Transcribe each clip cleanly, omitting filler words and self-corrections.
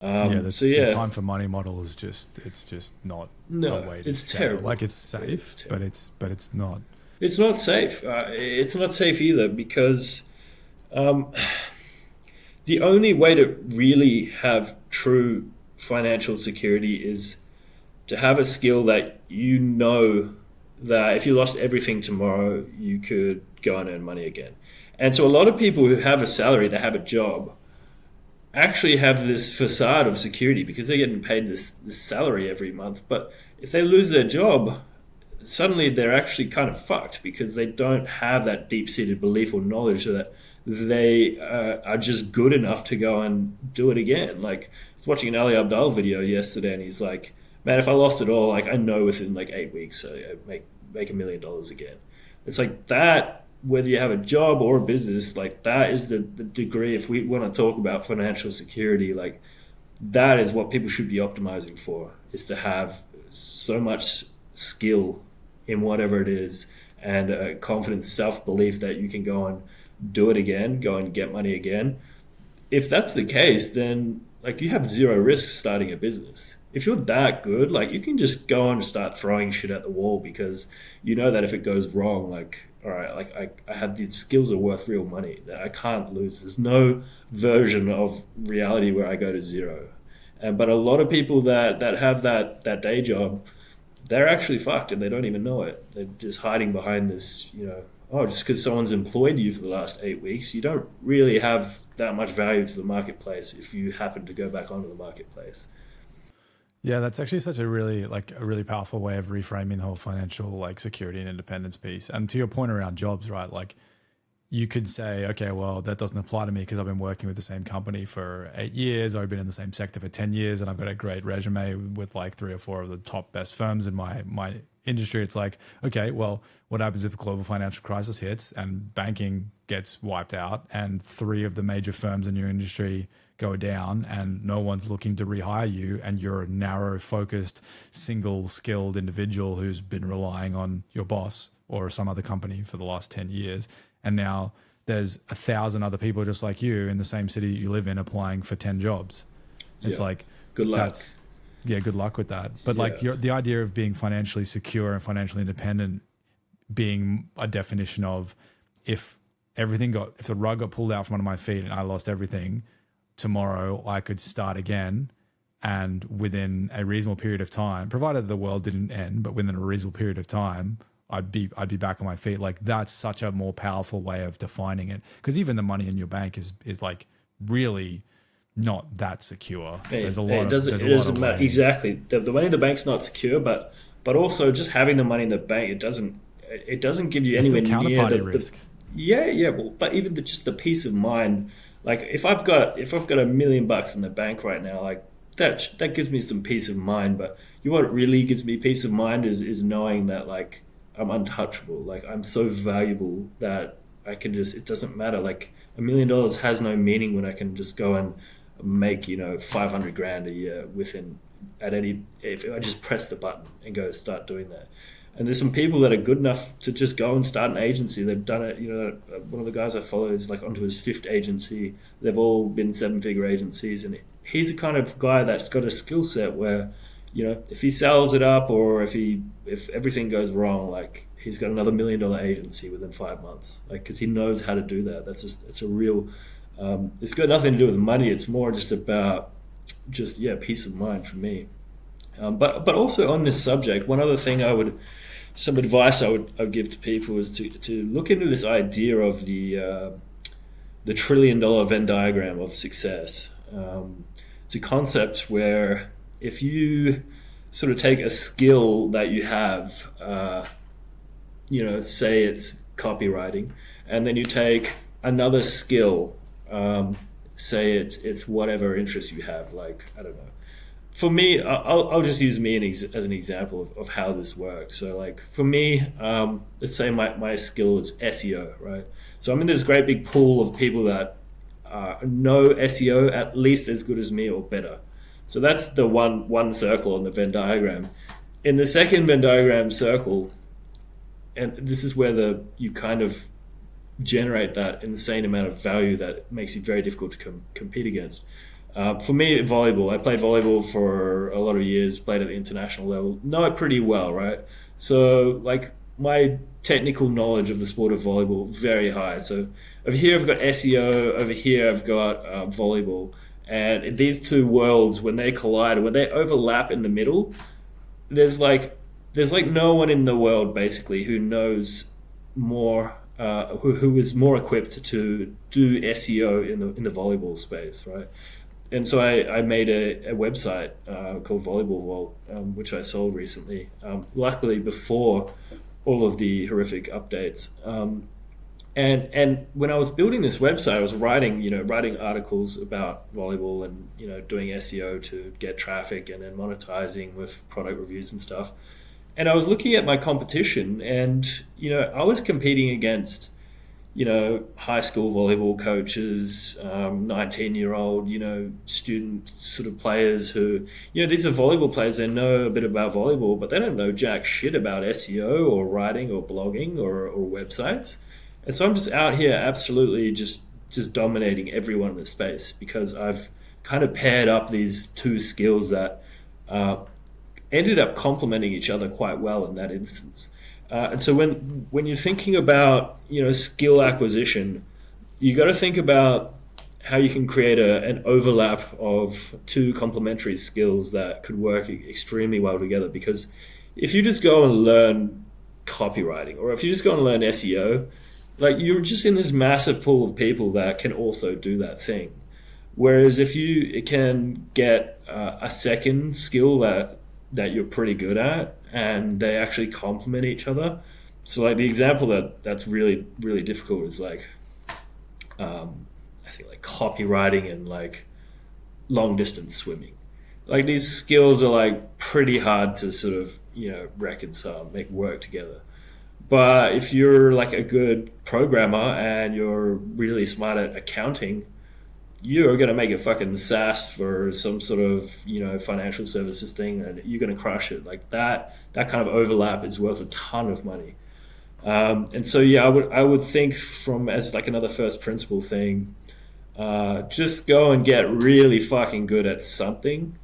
Yeah, So the yeah, time for money model is it's just not a no, way to it's scale. terrible. Like it's It's safe, but terrible. it's not. It's not safe. It's not safe either because um, the only way to really have true financial security is to have a skill that you know that if you lost everything tomorrow, you could go and earn money again. And so a lot of people who have a salary, they have a job, actually have this facade of security because they're getting paid this salary every month. But if they lose their job, suddenly they're actually kind of fucked because they don't have that deep-seated belief or knowledge that they are just good enough to go and do it again. Like I was watching an Ali Abdaal video yesterday, and he's like, "Man, if I lost it all, like I know within like 8 weeks, I make $1 million again." It's like that. Whether you have a job or a business, like that is the degree. If we want to talk about financial security, like that is what people should be optimizing for: is to have so much skill in whatever it is and confidence, self belief that you can go and do it again, go and get money again. If that's the case, then like you have zero risk starting a business. If you're that good, like you can just go and start throwing shit at the wall because you know that if it goes wrong, like all right, like I have these skills are worth real money that I can't lose. There's no version of reality where I go to zero. And but a lot of people that have that day job, they're actually fucked and they don't even know it. They're just hiding behind this, oh, just because someone's employed you for the last 8 weeks, you don't really have that much value to the marketplace if you happen to go back onto the marketplace. Yeah, that's actually such a really powerful way of reframing the whole financial like security and independence piece. And to your point around jobs, right? Like you could say, okay, well, that doesn't apply to me because I've been working with the same company for 8 years, or I've been in the same sector for 10 years, and I've got a great resume with like three or four of the top best firms in my industry. It's like, okay, well, what happens if the global financial crisis hits and banking gets wiped out and three of the major firms in your industry go down and no one's looking to rehire you and you're a narrow focused single skilled individual who's been relying on your boss or some other company for the last 10 years, and now there's 1,000 other people just like you in the same city you live in applying for 10 jobs. It's Yeah. like Good luck. that's yeah, good luck with that. But like Yeah. the idea of being financially secure and financially independent being a definition of if if the rug got pulled out from under my feet and I lost everything, tomorrow I could start again, and within a reasonable period of time, provided the world didn't end, but within a reasonable period of time, I'd be back on my feet. Like that's such a more powerful way of defining it. Because even the money in your bank is like really not that secure. It There's a lot doesn't of matter ways. exactly. The money in the bank's not secure, but also just having the money in the bank, it doesn't give you There's still anywhere near counterparty the risk. yeah, yeah. Well, but even just the peace of mind, like if I've got $1 million in the bank right now, like that gives me some peace of mind. But what really gives me peace of mind is knowing that like I'm untouchable. Like I'm so valuable that I can just it doesn't matter. Like $1 million has no meaning when I can just go and make 500 grand a year within at any if I just press the button and go start doing that. And there's some people that are good enough to just go and start an agency. They've done it. One of the guys I follow is like onto his fifth agency. They've all been seven-figure agencies, and he's the kind of guy that's got a skill set where, if he sells it up or if everything goes wrong, like he's got another $1 million agency within 5 months. Like because he knows how to do that. It's a real. It's got nothing to do with money. It's more just about just yeah peace of mind for me. But also on this subject, one other thing some advice I would give to people is to look into this idea of the trillion dollar Venn diagram of success. It's a concept where if you sort of take a skill that you have, say it's copywriting, and then you take another skill, say it's whatever interest you have, like I don't know, for me, I'll just use me as an example of how this works. So, like for me, let's say my skill is SEO, right? So I'm in this great big pool of people that know SEO at least as good as me or better. So that's the one circle on the Venn diagram. In the second Venn diagram circle, and this is where the you kind of generate that insane amount of value that makes it very difficult to compete against. For me, volleyball. I played volleyball for a lot of years. Played at the international level. Know it pretty well, right? So like my technical knowledge of the sport of volleyball very high. So over here I've got SEO. Over here I've got volleyball. And these two worlds, when they collide, when they overlap in the middle, there's like no one in the world basically who knows more, who is more equipped to do SEO in the volleyball space, right? And so I made a website called Volleyball Vault, which I sold recently. Luckily, before all of the horrific updates. And when I was building this website, I was writing articles about volleyball and doing SEO to get traffic and then monetizing with product reviews and stuff. And I was looking at my competition, and I was competing against high school volleyball coaches, 19-year-old, student sort of players who, these are volleyball players. They know a bit about volleyball, but they don't know jack shit about SEO or writing or blogging or websites. And so I'm just out here absolutely just dominating everyone in the space because I've kind of paired up these two skills that ended up complementing each other quite well in that instance. And so when you're thinking about skill acquisition, you got to think about how you can create an overlap of two complementary skills that could work extremely well together. Because if you just go and learn copywriting, or if you just go and learn SEO, like you're just in this massive pool of people that can also do that thing. Whereas if you can get a second skill that you're pretty good at, and they actually complement each other. So like the example that's really, really difficult is like, I think like copywriting and like long distance swimming. Like these skills are like pretty hard to sort of, reconcile, make work together. But if you're like a good programmer and you're really smart at accounting, you're going to make a fucking SaaS for some sort of, financial services thing, and you're going to crush it. Like that kind of overlap is worth a ton of money. And so, yeah, I would think as like another first principle thing, just go and get really fucking good at something.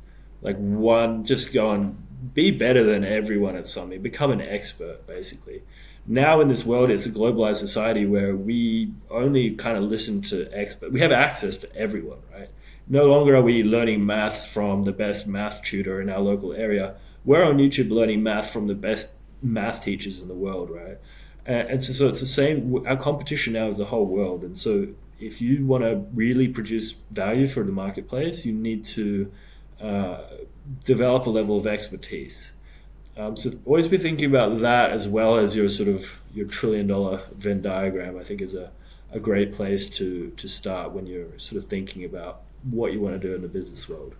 Like just go and be better than everyone at something. Become an expert, basically. Now in this world, it's a globalized society where we only kind of listen to experts. We have access to everyone, right? No longer are we learning maths from the best math tutor in our local area. We're on YouTube learning math from the best math teachers in the world, right? And so it's the same. Our competition now is the whole world. And so if you want to really produce value for the marketplace, you need to develop a level of expertise. So always be thinking about that, as well as your Trillion Dollar Venn-Diagram. I think is a great place to start when you're sort of thinking about what you want to do in the business world.